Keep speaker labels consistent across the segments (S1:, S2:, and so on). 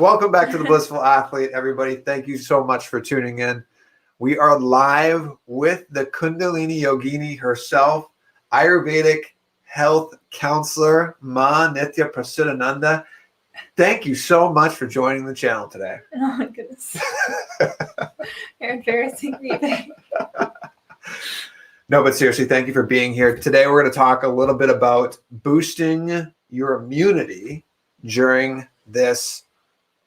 S1: Welcome back to the Blissful Athlete, everybody. Thank you so much for tuning in. We are live with the Kundalini Yogini herself, Ayurvedic Health Counselor, Ma Nithya Prasiddhananda. Thank you so much for joining the channel today.
S2: Oh my goodness. You're embarrassing me.
S1: No, but seriously, thank you for being here. Today, we're going to talk a little bit about boosting your immunity during this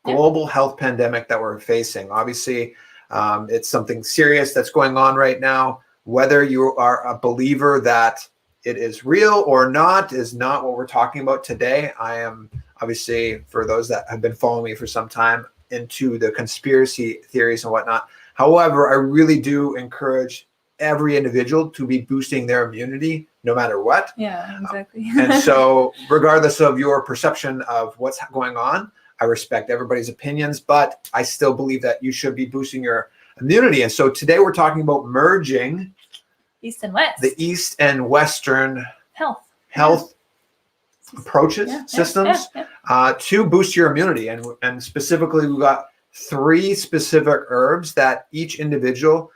S1: global health pandemic that we're facing. Obviously, it's something serious that's going on right now. Whether you are a believer that it is real or not is not what we're talking about today. I am obviously, for those that have been following me for some time, into the conspiracy theories and whatnot. However, I really do encourage every individual to be boosting their immunity no matter what.
S2: Yeah, exactly.
S1: And so regardless of your perception of what's going on, I respect everybody's opinions, but I still believe that you should be boosting your immunity. And so today we're talking about merging
S2: East and West.
S1: the East and Western health approaches, systems to boost your immunity. And specifically, we've got 3 specific herbs that each individual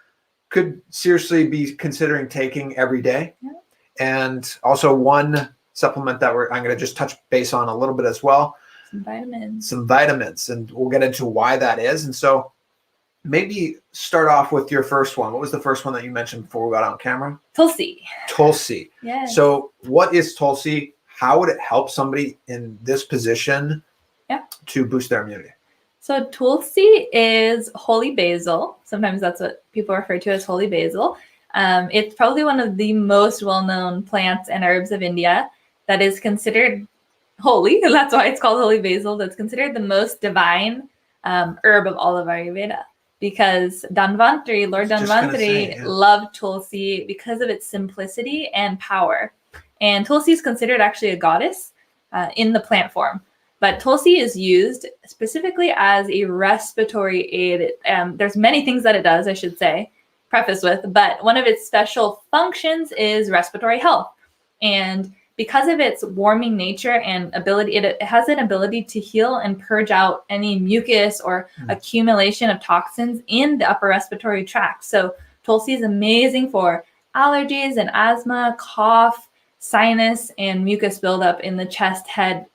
S1: could seriously be considering taking every day.
S2: Yeah.
S1: And also one supplement that I'm going to just touch base on a little bit as well. Some vitamins, and we'll get into why that is. And so maybe start off with your first one. What was the first one that you mentioned before we got on camera?
S2: Tulsi.
S1: Tulsi.
S2: Yes.
S1: So what is Tulsi? How would it help somebody in this position to boost their immunity?
S2: So Tulsi is holy basil. Sometimes that's what people refer to as holy basil. It's probably one of the most well-known plants and herbs of India that is considered holy, and that's why it's called holy basil. That's considered the most divine herb of all of Ayurveda, because Lord Dhanvantari loved Tulsi because of its simplicity and power. And Tulsi is considered actually a goddess in the plant form. But Tulsi is used specifically as a respiratory aid. There's many things that it does, I should say, preface with, but one of its special functions is respiratory health. And because of its warming nature and ability, it has an ability to heal and purge out any mucus or accumulation of toxins in the upper respiratory tract. So Tulsi is amazing for allergies and asthma, cough, sinus, and mucus buildup in the chest, head,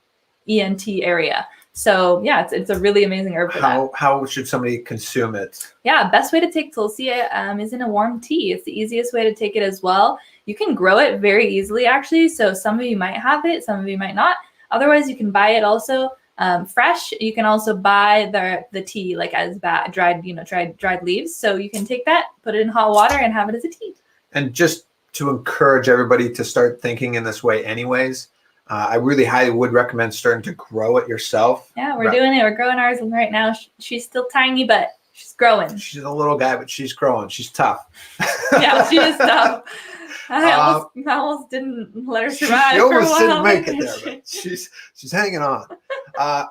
S2: ENT area. So yeah, it's a really amazing herb for that.
S1: How should somebody consume it?
S2: Yeah, best way to take Tulsi is in a warm tea. It's the easiest way to take it as well. You can grow it very easily, actually. So some of you might have it, some of you might not. Otherwise, you can buy it also fresh. You can also buy the tea like as dried leaves. So you can take that, put it in hot water, and have it as a tea. And
S1: just to encourage everybody to start thinking in this way, anyways. I really highly would recommend starting to grow it yourself.
S2: Yeah, we're doing it. We're growing ours right now. She's still tiny, but she's growing.
S1: She's a little guy, but she's growing. She's tough.
S2: Yeah, she is tough. I almost didn't let her survive.
S1: She almost didn't make it there, but she's hanging on.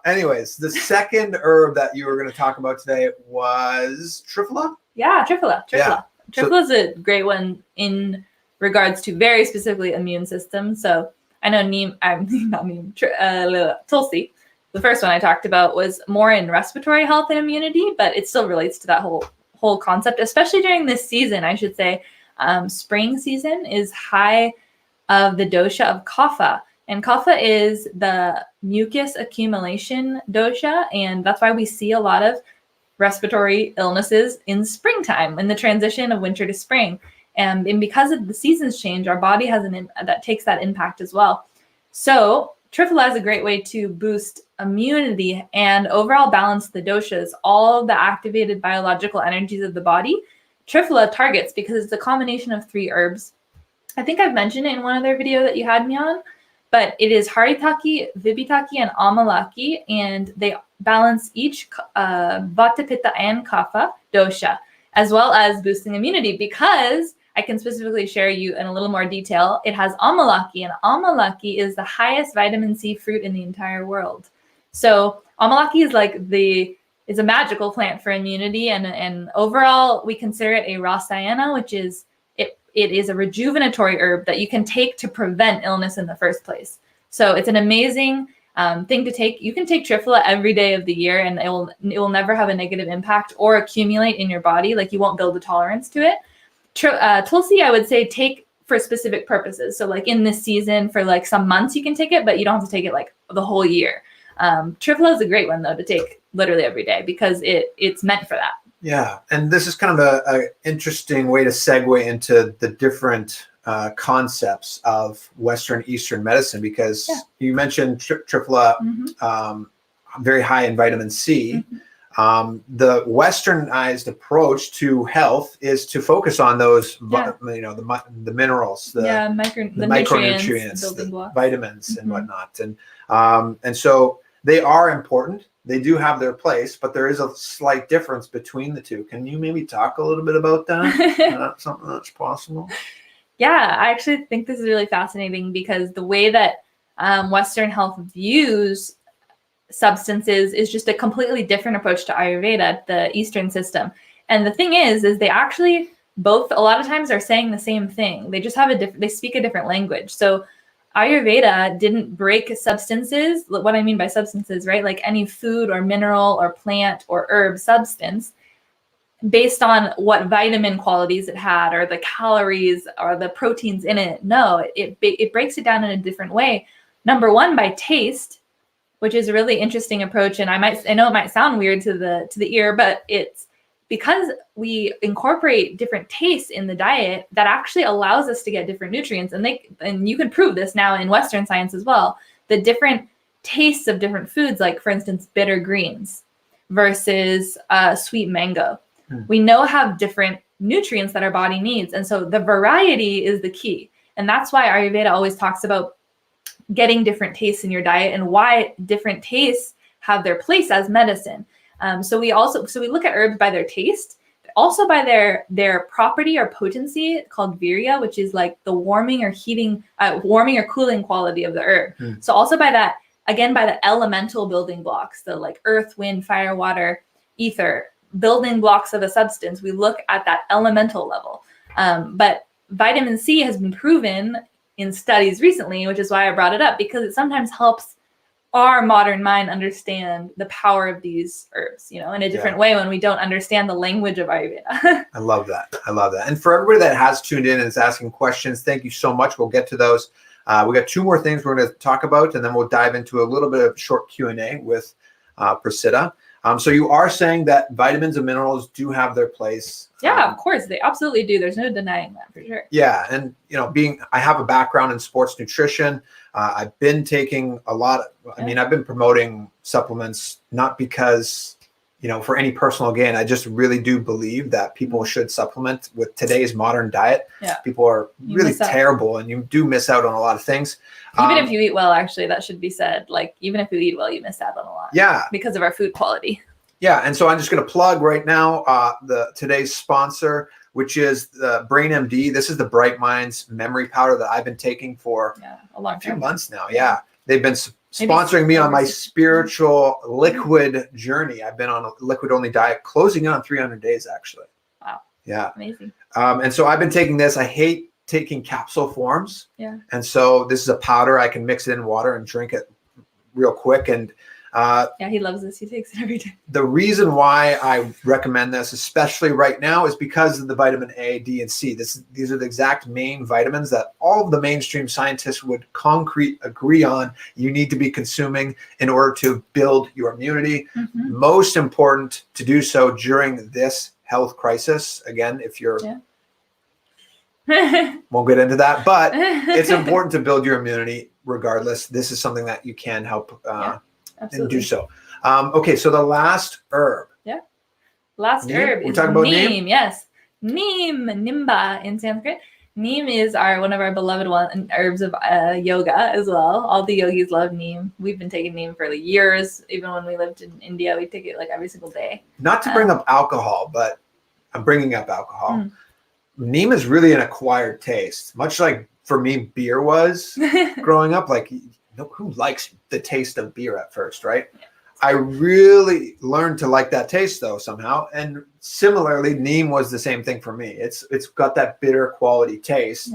S1: Anyways, the second herb that you were going to talk about today was Triphala?
S2: Yeah, Triphala.
S1: Yeah.
S2: Triphala is a great one in regards to very specifically immune system. So I know Tulsi, the first one I talked about, was more in respiratory health and immunity, but it still relates to that whole concept, especially during this season, I should say. Spring season is high of the dosha of kapha, and kapha is the mucus accumulation dosha, and that's why we see a lot of respiratory illnesses in springtime, in the transition of winter to spring. And because of the seasons change, our body has that takes that impact as well. So Triphala is a great way to boost immunity and overall balance the doshas, all the activated biological energies of the body. Triphala targets because it's a combination of 3 herbs. I think I've mentioned it in one other video that you had me on, but it is Haritaki, Vibhitaki, and Amalaki, and they balance each Vata, Pitta, and Kapha dosha, as well as boosting immunity, because I can specifically share you in a little more detail. It has Amalaki, and Amalaki is the highest vitamin C fruit in the entire world. So Amalaki is a magical plant for immunity, and overall we consider it a rasayana, which is it is a rejuvenatory herb that you can take to prevent illness in the first place. So it's an amazing thing to take. You can take Triphala every day of the year, and it will never have a negative impact or accumulate in your body. Like, you won't build a tolerance to it. Tulsi, I would say, take for specific purposes. So like in this season, for like some months you can take it, but you don't have to take it like the whole year. Triphala is a great one though to take literally every day because it's meant for that.
S1: Yeah, and this is kind of a interesting way to segue into the different concepts of Western Eastern medicine, because you mentioned Triphala, very high in vitamin C. The Westernized approach to health is to focus on those, the minerals, the micronutrients, the vitamins and whatnot, and so they are important. They do have their place, but there is a slight difference between the two. Can you maybe talk a little bit about that? Something that's possible?
S2: Yeah, I actually think this is really fascinating because the way that Western health views substances is just a completely different approach to Ayurveda, the Eastern system. And the thing is they actually both a lot of times are saying the same thing. They just have they speak a different language. So Ayurveda didn't break substances. What I mean by substances, right? Like any food or mineral or plant or herb substance based on what vitamin qualities it had or the calories or the proteins in it. No, it breaks it down in a different way. Number one, by taste, which is a really interesting approach. And I know it might sound weird to the ear, but it's because we incorporate different tastes in the diet that actually allows us to get different nutrients. And you can prove this now in Western science as well. The different tastes of different foods, like for instance, bitter greens versus sweet mango. We know have different nutrients that our body needs. And so the variety is the key. And that's why Ayurveda always talks about getting different tastes in your diet and why different tastes have their place as medicine. So we look at herbs by their taste, also by their property or potency called virya, which is like the warming or cooling quality of the herb. So also by that, again, by the elemental building blocks, the like earth, wind, fire, water, ether, building blocks of a substance, we look at that elemental level. But vitamin C has been proven in studies recently, which is why I brought it up, because it sometimes helps our modern mind understand the power of these herbs, in a different way when we don't understand the language of Ayurveda.
S1: I love that. And for everybody that has tuned in and is asking questions, thank you so much. We'll get to those. We got two more things we're going to talk about, and then we'll dive into a little bit of short Q&A with Prasiddha. So you are saying that vitamins and minerals do have their place.
S2: Yeah, of course. They absolutely do. There's no denying that for sure. Yeah.
S1: And, I have a background in sports nutrition. I've been taking I've been promoting supplements, not because, for any personal gain. I just really do believe that people should supplement with today's modern diet.
S2: Yeah.
S1: People are really terrible, and you do miss out on a lot of things.
S2: Even if you eat well, actually, that should be said. Like, even if you eat well, you miss out on a lot.
S1: Yeah.
S2: Because of our food quality.
S1: Yeah. And so I'm just going to plug right now today's sponsor, which is the Brain MD. This is the Bright Minds memory powder that I've been taking for
S2: a
S1: few months now. Yeah. They've been sponsoring me on my spiritual liquid journey. I've been on a liquid only diet, closing in on 300 days, actually.
S2: Wow.
S1: Yeah.
S2: Amazing.
S1: And so I've been taking this. I hate taking capsule forms.
S2: Yeah.
S1: And so this is a powder. I can mix it in water and drink it real quick. And
S2: he loves this. He takes it every day.
S1: the reason why I recommend this, especially right now, is because of the vitamin A, D, and C. These are the exact main vitamins that all of the mainstream scientists would agree on you need to be consuming in order to build your immunity. Most important to do so during this health crisis. Again, if you're won't get into that, but it's important to build your immunity regardless. This is something that you can help and do so. Okay, so the last herb. Yeah.
S2: Herb is Neem. Yes. Neem, Nimba in Sanskrit. Neem is one of our beloved herbs of yoga as well. All the yogis love Neem. We've been taking Neem for years. Even when we lived in India, we take it like every single day.
S1: Not to bring up alcohol, but I'm bringing up alcohol. Neem is really an acquired taste, much like for me beer was growing up. Like, who likes the taste of beer at first, right? Yeah. I really learned to like that taste though somehow. And similarly, Neem was the same thing for me. It's got that bitter quality taste,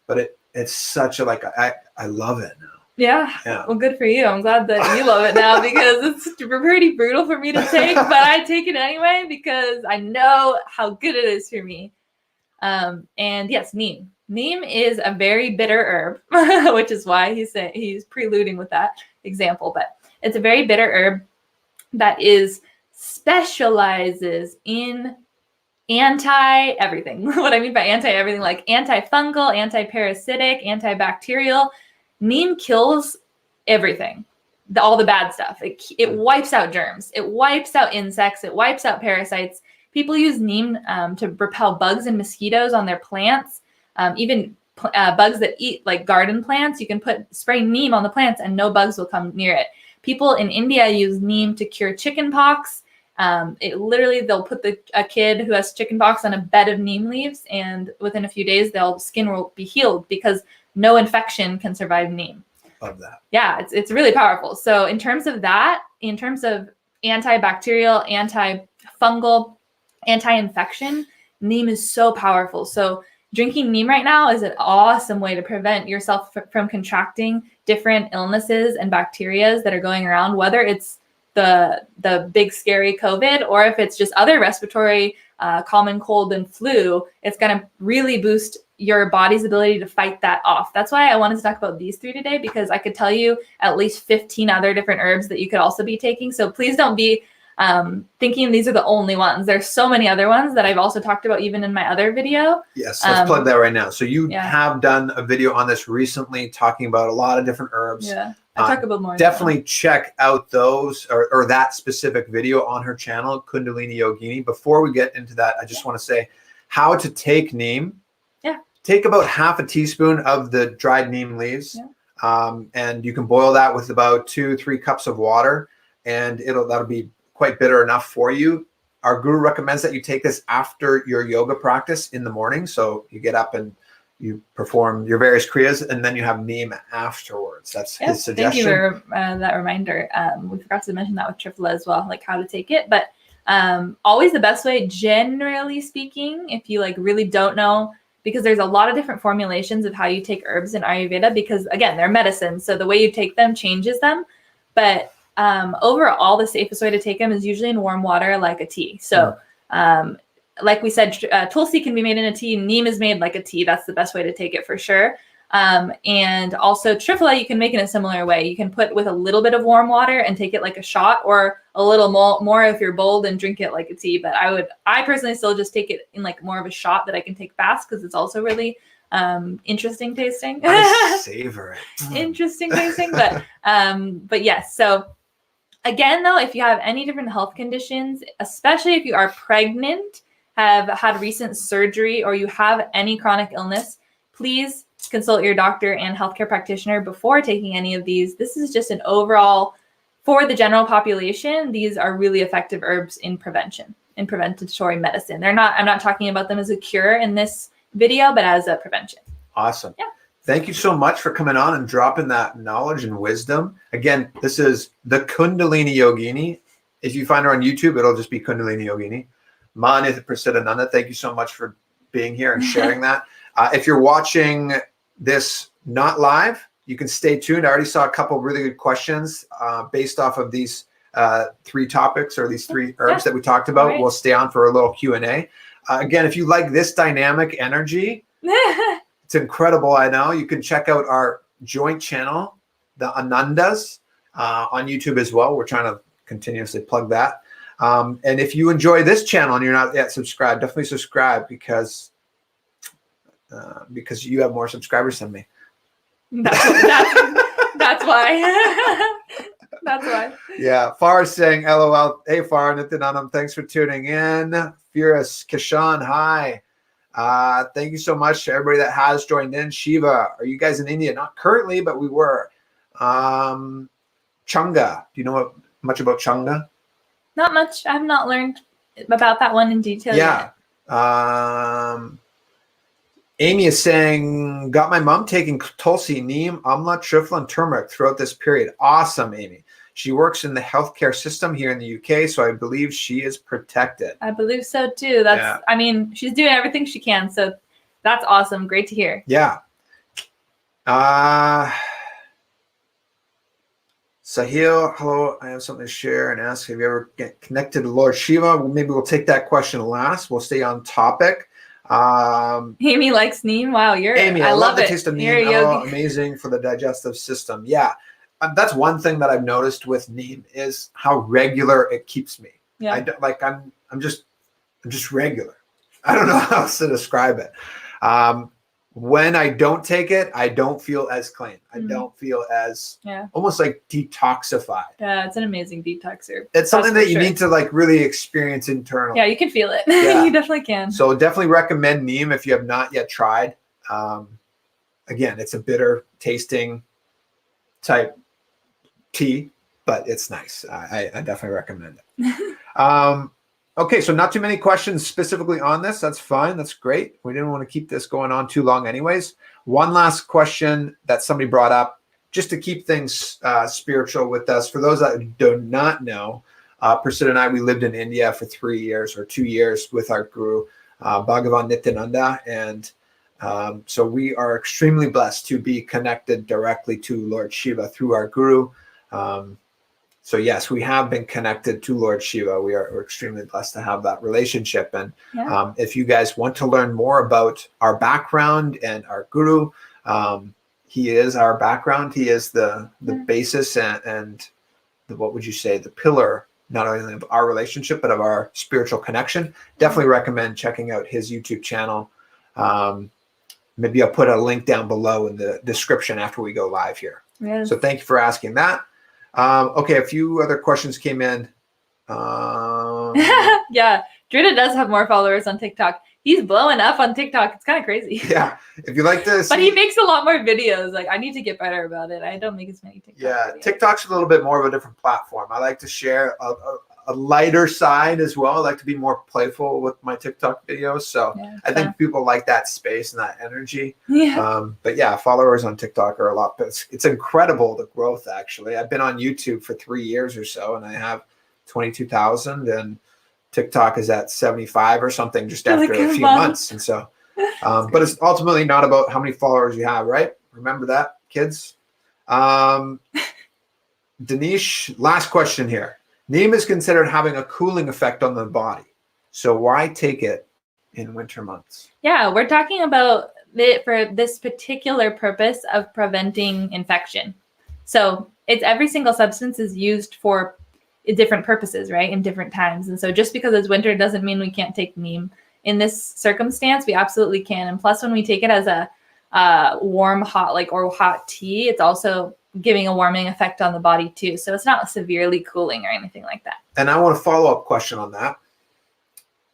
S1: but it's such I love it now.
S2: Yeah.
S1: Yeah.
S2: Well, good for you. I'm glad that you love it now because it's pretty brutal for me to take, but I take it anyway because I know how good it is for me. And yes, Neem. Neem is a very bitter herb, which is why he's preluding with that example. But it's a very bitter herb that specializes in anti-everything. What I mean by anti-everything, like antifungal, anti-parasitic, antibacterial. Neem kills everything, all the bad stuff. It wipes out germs. It wipes out insects. It wipes out parasites. People use neem to repel bugs and mosquitoes on their plants. Even bugs that eat like garden plants, you can spray neem on the plants and no bugs will come near it. People in India use neem to cure chicken pox. They'll put a kid who has chicken pox on a bed of neem leaves, and within a few days, skin will be healed because no infection can survive neem.
S1: Love that.
S2: Yeah, it's really powerful. So in terms of antibacterial, antifungal, anti-infection, neem is so powerful. So drinking neem right now is an awesome way to prevent yourself from contracting different illnesses and bacteria that are going around, whether it's the big scary COVID or if it's just other respiratory common cold and flu. It's going to really boost your body's ability to fight that off. That's why I wanted to talk about these 3 today, because I could tell you at least 15 other different herbs that you could also be taking. So please don't be thinking these are the only ones. There's so many other ones that I've also talked about even in my other video.
S1: Yes, let's plug that right now. So you have done a video on this recently talking about a lot of different herbs.
S2: Yeah, I talk about more.
S1: Definitely check out those or that specific video on her channel, Kundalini Yogini. Before we get into that, I just want to say how to take neem.
S2: Yeah.
S1: Take about half a teaspoon of the dried neem leaves. Yeah. And you can boil that with about 2-3 cups of water, and that'll be quite bitter enough for you. Our guru recommends that you take this after your yoga practice in the morning. So you get up and you perform your various kriyas, and then you have neem afterwards. That's his suggestion.
S2: Thank you for that reminder. We forgot to mention that with Triphala as well, like how to take it. But always the best way, generally speaking, if you like really don't know, because there's a lot of different formulations of how you take herbs in Ayurveda, because again, they're medicines. So the way you take them changes them. But overall, the safest way to take them is usually in warm water, like a tea. So like we said, Tulsi can be made in a tea. Neem is made like a tea. That's the best way to take it for sure. And also Triphala, you can make in a similar way. You can put with a little bit of warm water and take it like a shot, or a little more if you're bold and drink it like a tea. But I personally still just take it in like more of a shot that I can take fast, because it's also really interesting tasting.
S1: I savor it.
S2: Interesting tasting, but yes. So again, though, if you have any different health conditions, especially if you are pregnant, have had recent surgery, or you have any chronic illness, please consult your doctor and healthcare practitioner before taking any of these. This is just an overall, for the general population, these are really effective herbs in prevention, in preventatory medicine. I'm not talking about them as a cure in this video, but as a prevention.
S1: Awesome.
S2: Yeah.
S1: Thank you so much for coming on and dropping that knowledge and wisdom. Again, this is the Kundalini Yogini. If you find her on YouTube, it'll just be Kundalini Yogini. Nithya Prasiddhananda, thank you so much for being here and sharing that. If you're watching this not live, you can stay tuned. I already saw a couple of really good questions based off of these 3 topics, or these 3 herbs that we talked about. Right. We'll stay on for a little Q&A. Again, if you like this dynamic energy, it's incredible. I know you can check out our joint channel, the Anandas, on YouTube as well. We're trying to continuously plug that. And if you enjoy this channel and you're not yet subscribed, definitely subscribe, because you have more subscribers than me.
S2: That's why. That's why.
S1: Yeah. Farah is saying, LOL. Hey, Farah, Nithyanandam, thanks for tuning in. Furious Kishan, hi. Thank you so much to everybody that has joined in. Shiva, are you guys in India? Not currently, but we were. Changa, do you know much about Changa?
S2: Not much. I have not learned about that one in detail yet.
S1: Amy is saying, got my mom taking Tulsi, Neem, Amla, Triphala, and turmeric throughout this period. Awesome, Amy. She works in the healthcare system here in the UK, so I believe she is protected.
S2: I believe so too. I mean, she's doing everything she can, so that's awesome. Great to hear.
S1: Yeah. Sahil, hello. I have something to share and ask. Have you ever get connected to Lord Shiva? Well, maybe we'll take that question last. We'll stay on topic.
S2: Amy likes Neem. Wow,
S1: Amy,
S2: I love
S1: the
S2: it.
S1: taste of
S2: You're a
S1: Neem. Oh,
S2: yogi.
S1: amazing for the digestive system. Yeah, that's one thing that I've noticed with Neem is how regular it keeps me.
S2: Yeah.
S1: I'm just regular. I don't know how else to describe it. When I don't take it, I don't feel as clean. I don't feel as almost like detoxified.
S2: Yeah, it's an amazing detoxer.
S1: It's something that you need to like really experience internally.
S2: Yeah, you can feel it.
S1: Yeah.
S2: You definitely can.
S1: So definitely recommend Neem if you have not yet tried. Again, it's a bitter tasting type tea, but it's nice. I definitely recommend it. Okay, so not too many questions specifically on this. That's fine. That's great. We didn't want to keep this going on too long anyways. One last question that somebody brought up, just to keep things spiritual with us. For those that do not know, Prasiddha and I, we lived in India for 3 years or 2 years with our guru, Bhagavan Nithyananda. And so we are extremely blessed to be connected directly to Lord Shiva through our guru. So yes, we have been connected to Lord Shiva. We're extremely blessed to have that relationship. And if you guys want to learn more about our background and our guru, he is our background. He is the basis and the, what would you say, the pillar, not only of our relationship, but of our spiritual connection. Definitely recommend checking out his YouTube channel. Maybe I'll put a link down below in the description after we go live here.
S2: Yes.
S1: So thank you for asking that. Okay, a few other questions came in.
S2: Yeah, Drita does have more followers on TikTok. He's blowing up on TikTok. It's kind of crazy.
S1: Yeah, if you like this.
S2: But he makes a lot more videos. Like, I need to get better about it. I don't make as many TikTok videos.
S1: TikTok's a little bit more of a different platform. I like to share a lighter side as well. I like to be more playful with my TikTok videos. So I think people like that space and that energy.
S2: Yeah.
S1: But yeah, followers on TikTok are a lot. But it's incredible, the growth, actually. I've been on YouTube for 3 years or so, and I have 22,000, and TikTok is at 75 or something just after a few months. And so, but it's ultimately not about how many followers you have, right? Remember that, kids. Danish, last question here. Neem is considered having a cooling effect on the body. So why take it in winter months? Yeah,
S2: we're talking about it for this particular purpose of preventing infection. So it's every single substance is used for different purposes, right? In different times. And so just because it's winter doesn't mean we can't take Neem. In this circumstance, we absolutely can. And plus, when we take it as a warm, hot, or hot tea, it's also giving a warming effect on the body too. So it's not severely cooling or anything like that.
S1: And I want a follow-up question on that.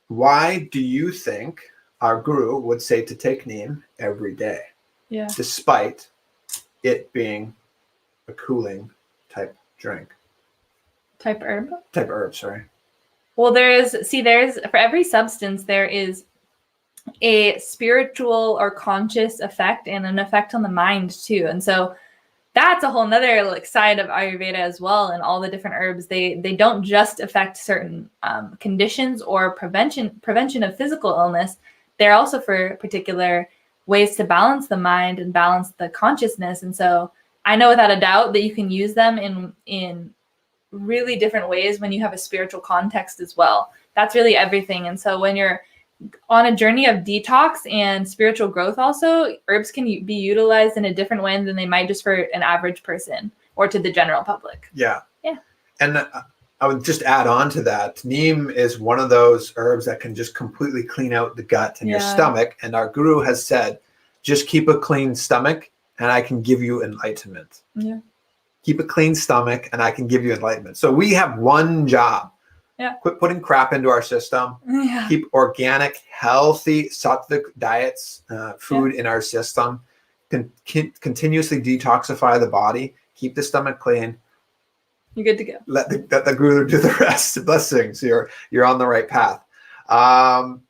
S1: Why do you think our guru would say to take Neem every day?
S2: Yeah.
S1: Despite it being a cooling type drink.
S2: Type herb?
S1: Type herb, sorry.
S2: Well, there's for every substance, there is a spiritual or conscious effect and an effect on the mind too. And so that's a whole nother side of Ayurveda as well. And all the different herbs, they don't just affect certain conditions or prevention of physical illness. They're also for particular ways to balance the mind and balance the consciousness. And so I know without a doubt that you can use them in really different ways when you have a spiritual context as well. That's really everything. And so when you're on a journey of detox and spiritual growth also, herbs can be utilized in a different way than they might just for an average person or to the general public.
S1: Yeah.
S2: Yeah.
S1: And I would just add on to that. Neem is one of those herbs that can just completely clean out the gut and your stomach. And our guru has said, just keep a clean stomach and I can give you enlightenment.
S2: Yeah.
S1: Keep a clean stomach and I can give you enlightenment. So we have one job.
S2: Yeah.
S1: Quit putting crap into our system.
S2: Yeah.
S1: Keep organic, healthy, sattvic diets, food in our system. Continuously detoxify the body. Keep the stomach clean.
S2: You're good to go.
S1: Let the guru do the rest. Blessings. You're on the right path. Sahil,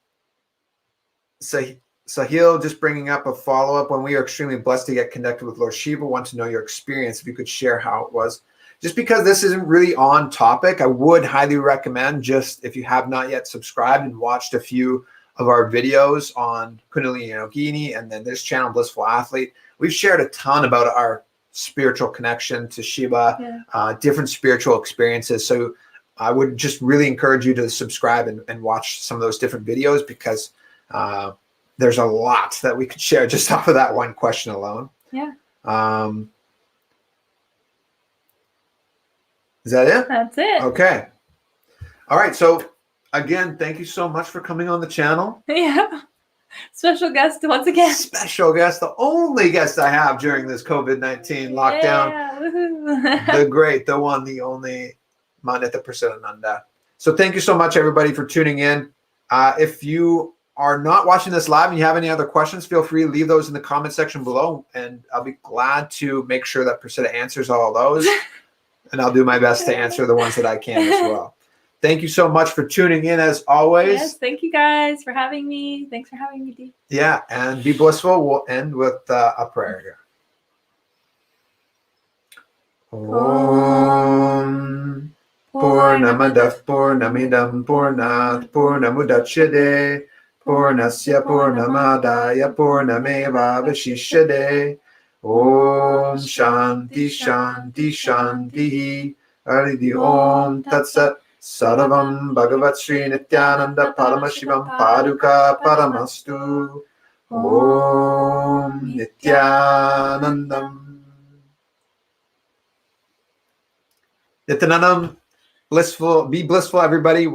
S1: just bringing up a follow-up. When we are extremely blessed to get connected with Lord Shiva, want to know your experience. If you could share how it was. Just because this isn't really on topic, I would highly recommend, just if you have not yet subscribed and watched a few of our videos on Kundalini and Yogini, and then this channel, Blissful Athlete, we've shared a ton about our spiritual connection to Shiva,
S2: Yeah.
S1: different spiritual experiences. So I would just really encourage you to subscribe and watch some of those different videos, because there's a lot that we could share just off of that one question alone.
S2: Yeah.
S1: Is that it?
S2: That's it.
S1: Okay. All right. So again, thank you so much for coming on the channel.
S2: Yeah. Special guest once again.
S1: Special guest, the only guest I have during this COVID-19 lockdown.
S2: Yeah. Woohoo.
S1: The great, the one, the only, Nithya Prasiddhananda. So thank you so much, everybody, for tuning in. If you are not watching this live and you have any other questions, feel free to leave those in the comment section below, and I'll be glad to make sure that Prasiddha answers all of those, and I'll do my best to answer the ones that I can as well. Thank you so much for tuning in, as always.
S2: Yes, thank you guys for having me. Thanks for having me, Dee.
S1: Yeah, and be blissful. We'll end with a prayer here. Om Purnamadah Purnamidam Purnat Purnamudachyate Purnasya Purnamadaya Purnameva Vashishyate. Om Shanti Shanti Shanti. Aridi Om Tatsat. Sarvam Bhagavat Sri Nityananda Paramashivam Paduka Paramastu. Om Nityanandam. Nityanandam. Blissful. Be blissful, everybody.